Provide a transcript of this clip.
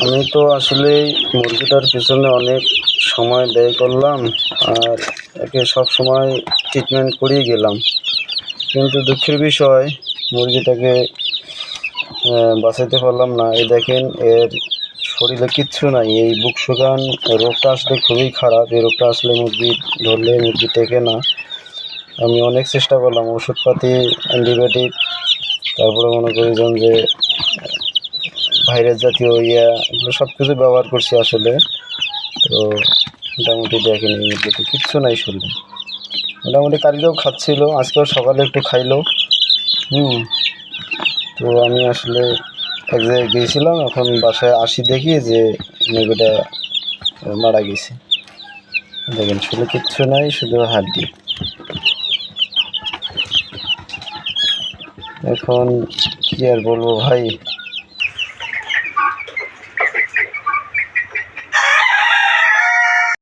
আমি তো আসলে মুরগিটার পিছনে অনেক সময় ব্যয় করলাম আর একে সব সময় ট্রিটমেন্ট করেই গেলাম, কিন্তু দুঃখের বিষয় মুরগিটাকে বাঁচাতে পারলাম না। এই দেখেন, এর শরীরে কিচ্ছু নাই। এই বুক শুকান রোগটা আসলে খুবই খারাপ। এই রোগটা আসলে মুরগি ধরলে মুরগি টেকে না। আমি অনেক চেষ্টা করলাম, ওষুধপাতি, অ্যান্টিবায়োটিক, তারপরে মনে করি যে ভাইরাস জাতীয় এগুলো সব কিছু ব্যবহার করছি আসলে। তো মোটামুটি দেখেন, এই মুরগিতে কিচ্ছু নাই শরীরে। মোটামুটি কালকেও খাচ্ছিল, আজকেও সকালে একটু খাইলো। তো আমি আসলে এক জায়গায় গিয়েছিলাম, এখন বাসায় আসি দেখি যে মুরগিটা মারা গেছে। দেখেন, শরীরে কিচ্ছু নাই, শুধু হাড্ডি। এখন কি আর বলবো ভাই,